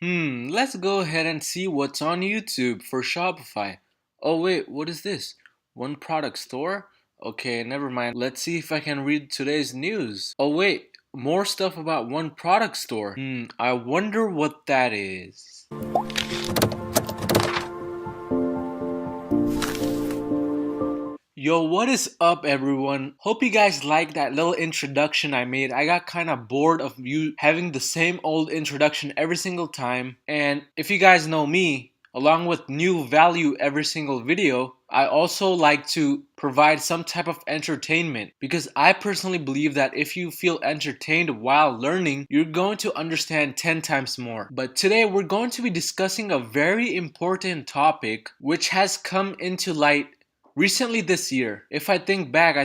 Let's go ahead and see what's on YouTube for Shopify. Oh wait, what is this? One product store? Okay, never mind. Let's see if I can read today's news. Oh wait, more stuff about one product store. I wonder what that is. Yo, what is up everyone? Hope you guys liked that little introduction I made. I got kind of bored of you having the same old introduction every single time. And if you guys know me, along with new value every single video, I also like to provide some type of entertainment because I personally believe that if you feel entertained while learning, you're going to understand 10 times more. But today we're going to be discussing a very important topic which has come into light recently this year. If I think back,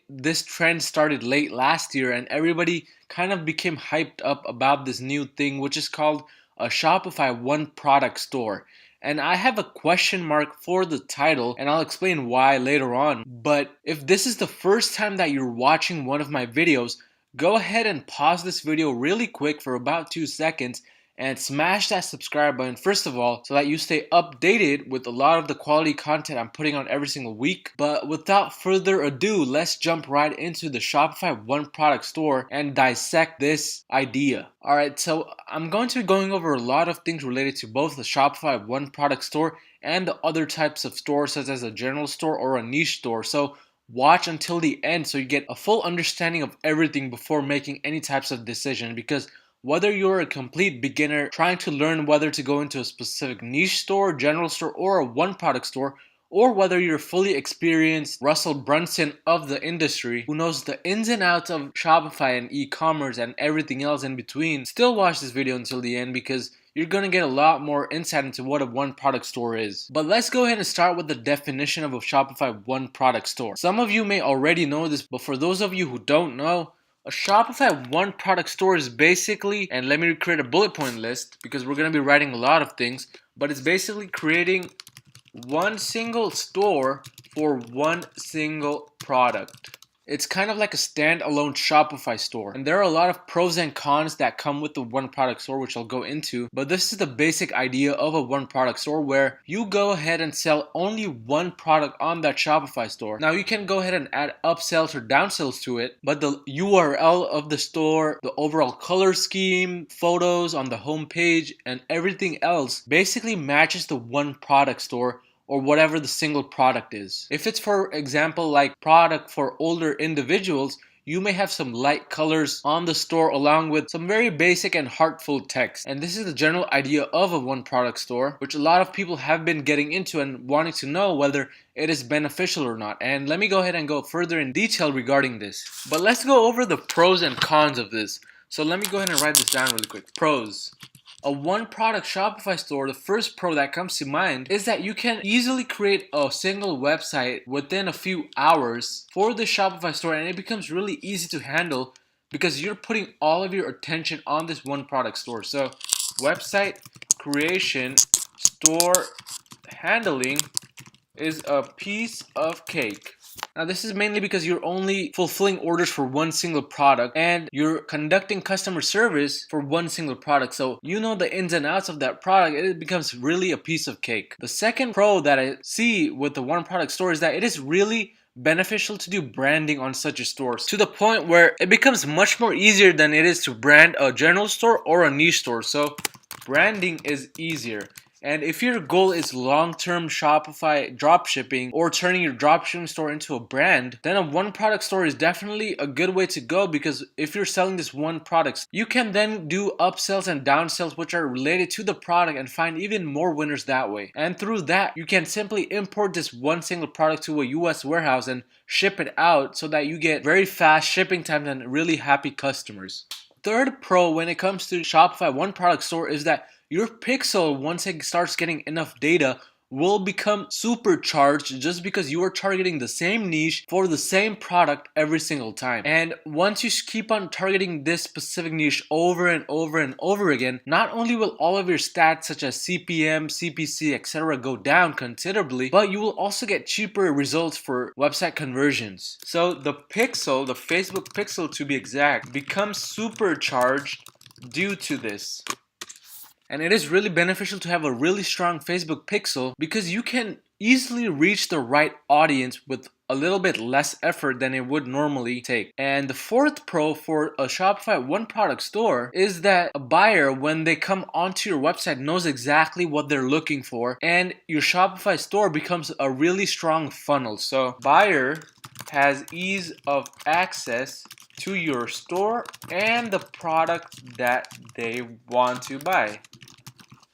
this trend started late last year and everybody kind of became hyped up about this new thing which is called a Shopify one product store. And I have a question mark for the title and I'll explain why later on. But if this is the first time that you're watching one of my videos, go ahead and pause this video really quick for about 2 seconds and smash that subscribe button first of all so that you stay updated with a lot of the quality content I'm putting on every single week. But without further ado, let's jump right into the Shopify one product store and dissect this idea. Alright, so I'm going to be going over a lot of things related to both the Shopify one product store and the other types of stores such as a general store or a niche store. So watch until the end so you get a full understanding of everything before making any types of decision, because whether you're a complete beginner trying to learn whether to go into a specific niche store, general store, or a one product store, or whether you're fully experienced Russell Brunson of the industry who knows the ins and outs of Shopify and e-commerce and everything else in between, still watch this video until the end because you're going to get a lot more insight into what a one product store is. But let's go ahead and start with the definition of a Shopify one product store. Some of you may already know this, but for those of you who don't know, a Shopify one product store is basically, and let me create a bullet point list because we're going to be writing a lot of things, but it's basically creating one single store for one single product. It's kind of like a standalone Shopify store. And there are a lot of pros and cons that come with the one product store, which I'll go into. But this is the basic idea of a one product store where you go ahead and sell only one product on that Shopify store. Now you can go ahead and add upsells or downsells to it, but the URL of the store, the overall color scheme, photos on the home page, and everything else basically matches the one product store or whatever the single product is. If it's, for example, like product for older individuals, you may have some light colors on the store along with some very basic and heartful text. And this is the general idea of a one product store, which a lot of people have been getting into and wanting to know whether it is beneficial or not. And let me go ahead and go further in detail regarding this. But let's go over the pros and cons of this. So let me go ahead and write this down really quick. Pros. A one product Shopify store, the first pro that comes to mind is that you can easily create a single website within a few hours for the Shopify store, and it becomes really easy to handle because you're putting all of your attention on this one product store. So website creation, store handling is a piece of cake. Now this is mainly because you're only fulfilling orders for one single product and you're conducting customer service for one single product. So you know the ins and outs of that product, it becomes really a piece of cake. The second pro that I see with the one product store is that it is really beneficial to do branding on such a store to the point where it becomes much more easier than it is to brand a general store or a niche store. So branding is easier. And if your goal is long-term Shopify dropshipping or turning your dropshipping store into a brand, then a one product store is definitely a good way to go, because if you're selling this one product, you can then do upsells and downsells which are related to the product and find even more winners that way. And through that, you can simply import this one single product to a US warehouse and ship it out so that you get very fast shipping times and really happy customers. Third pro when it comes to Shopify one product store is that your pixel, once it starts getting enough data, will become supercharged just because you are targeting the same niche for the same product every single time. And once you keep on targeting this specific niche over and over and over again, not only will all of your stats such as CPM, CPC, etc. go down considerably, but you will also get cheaper results for website conversions. So the pixel, the Facebook pixel to be exact, becomes supercharged due to this. And it is really beneficial to have a really strong Facebook pixel because you can easily reach the right audience with a little bit less effort than it would normally take. And the fourth pro for a Shopify one product store is that a buyer, when they come onto your website, knows exactly what they're looking for, and your Shopify store becomes a really strong funnel. So buyer has ease of access to your store and the product that they want to buy.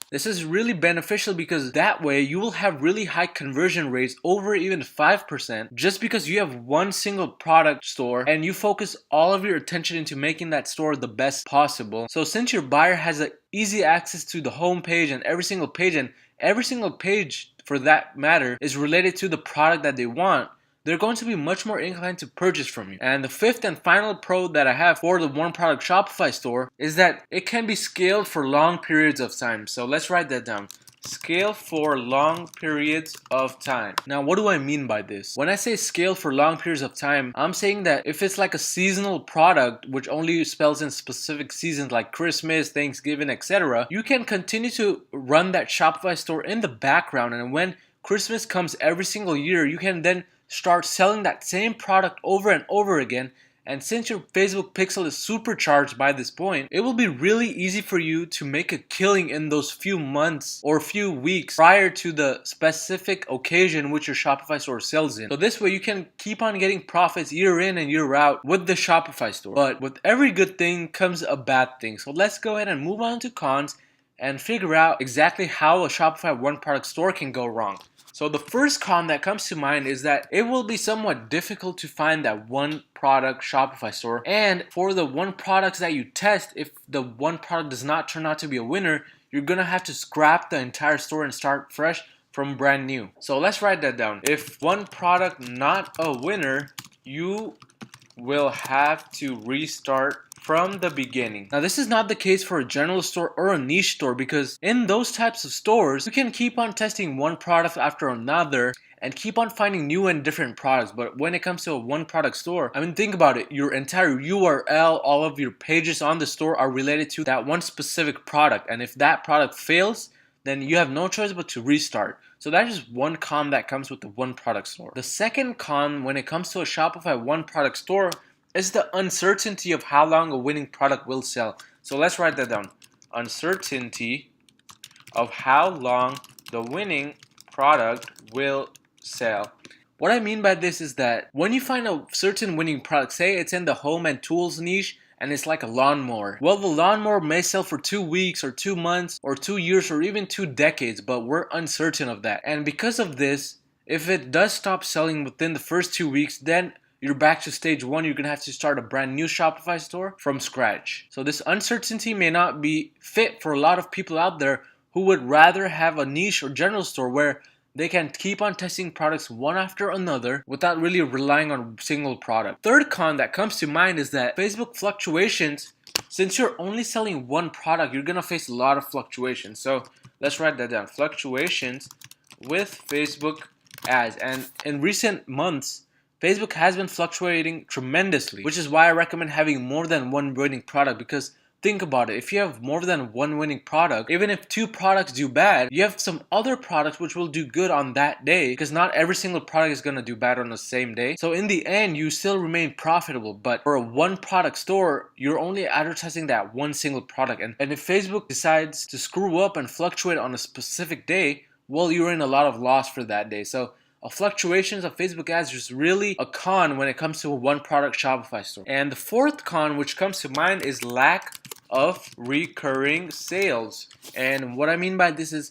This is really beneficial because that way you will have really high conversion rates, over even 5%, just because you have one single product store and you focus all of your attention into making that store the best possible. So since your buyer has easy access to the home page and every single page for that matter is related to the product that they want, they're going to be much more inclined to purchase from you. And the fifth and final pro that I have for the one product Shopify store is that it can be scaled for long periods of time. So let's write that down. Scale for long periods of time. Now, what do I mean by this? When I say scale for long periods of time, I'm saying that if it's like a seasonal product, which only spells in specific seasons like Christmas, Thanksgiving, etc., you can continue to run that Shopify store in the background. And when Christmas comes every single year, you can then start selling that same product over and over again. And since your Facebook pixel is supercharged by this point, it will be really easy for you to make a killing in those few months or few weeks prior to the specific occasion which your Shopify store sells in. So this way you can keep on getting profits year in and year out with the Shopify store. But with every good thing comes a bad thing. So let's go ahead and move on to cons and figure out exactly how a Shopify one product store can go wrong. So the first con that comes to mind is that it will be somewhat difficult to find that one product Shopify store. And for the one products that you test, if the one product does not turn out to be a winner, you're gonna have to scrap the entire store and start fresh from brand new. So let's write that down. If one product not a winner, you will have to restart from the beginning. Now, this is not the case for a general store or a niche store, because in those types of stores, you can keep on testing one product after another and keep on finding new and different products. But when it comes to a one product store, I mean, think about it. Your entire URL, all of your pages on the store are related to that one specific product. And if that product fails, then you have no choice but to restart. So that is one con that comes with the one product store. The second con when it comes to a Shopify one product store is the uncertainty of how long a winning product will sell. So let's write that down. Uncertainty of how long the winning product will sell. What I mean by this is that when you find a certain winning product, say it's in the home and tools niche, and it's like a lawnmower. Well, the lawnmower may sell for 2 weeks or 2 months or 2 years or even 2 decades, but we're uncertain of that. And because of this, if it does stop selling within the first 2 weeks, then you're back to stage one. You're gonna have to start a brand new Shopify store from scratch. So this uncertainty may not be fit for a lot of people out there who would rather have a niche or general store where they can keep on testing products one after another without really relying on a single product. Third con that comes to mind is that Facebook fluctuations. Since you're only selling one product, you're gonna face a lot of fluctuations. So let's write that down. Fluctuations with Facebook ads. And in recent months, Facebook has been fluctuating tremendously, which is why I recommend having more than one winning product. Because think about it, if you have more than one winning product, even if 2 products do bad, you have some other products which will do good on that day, because not every single product is going to do bad on the same day. So in the end, you still remain profitable. But for a one product store, you're only advertising that one single product. And if Facebook decides to screw up and fluctuate on a specific day, well, you're in a lot of loss for that day. So fluctuations of Facebook ads is really a con when it comes to a one product Shopify store. And the fourth con which comes to mind is lack of recurring sales. And what I mean by this is,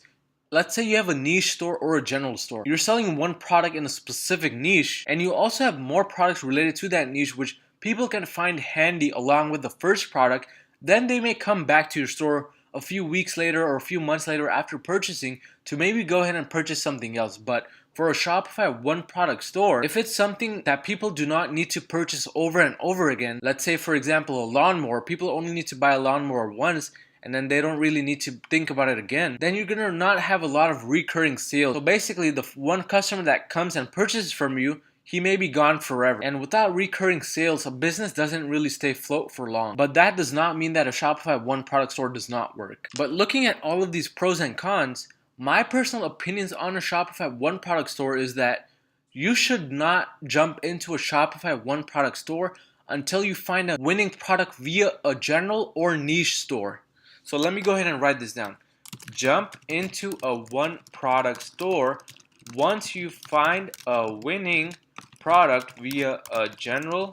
let's say you have a niche store or a general store. You're selling one product in a specific niche, and you also have more products related to that niche which people can find handy along with the first product. Then they may come back to your store a few weeks later or a few months later after purchasing to maybe go ahead and purchase something else. But for a Shopify one product store, if it's something that people do not need to purchase over and over again, let's say for example a lawnmower, people only need to buy a lawnmower once and then they don't really need to think about it again, then you're gonna not have a lot of recurring sales. So basically the one customer that comes and purchases from you, he may be gone forever. And without recurring sales, a business doesn't really stay afloat for long. But that does not mean that a Shopify one product store does not work. But looking at all of these pros and cons, my personal opinions on a Shopify one product store is that you should not jump into a Shopify one product store until you find a winning product via a general or niche store. So let me go ahead and write this down. Jump into a one product store once you find a winning product via a general/niche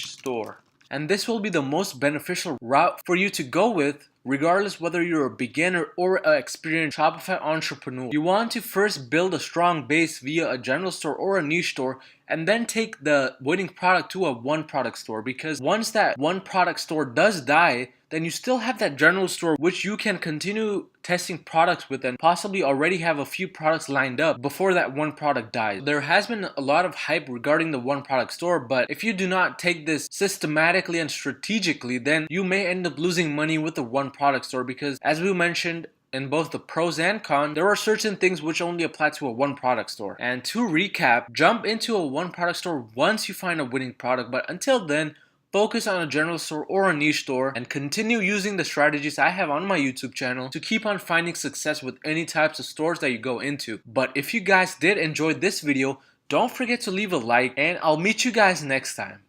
store. And this will be the most beneficial route for you to go with, regardless whether you're a beginner or an experienced Shopify entrepreneur. You want to first build a strong base via a general store or a niche store, and then take the winning product to a one product store, because once that one product store does die, then you still have that general store which you can continue testing products with and possibly already have a few products lined up before that one product dies. There has been a lot of hype regarding the one product store, but if you do not take this systematically and strategically, then you may end up losing money with the one product store, because as we mentioned in both the pros and cons, there are certain things which only apply to a one product store. And to recap, jump into a one product store once you find a winning product, but until then, focus on a general store or a niche store and continue using the strategies I have on my YouTube channel to keep on finding success with any types of stores that you go into. But if you guys did enjoy this video, don't forget to leave a like, and I'll meet you guys next time.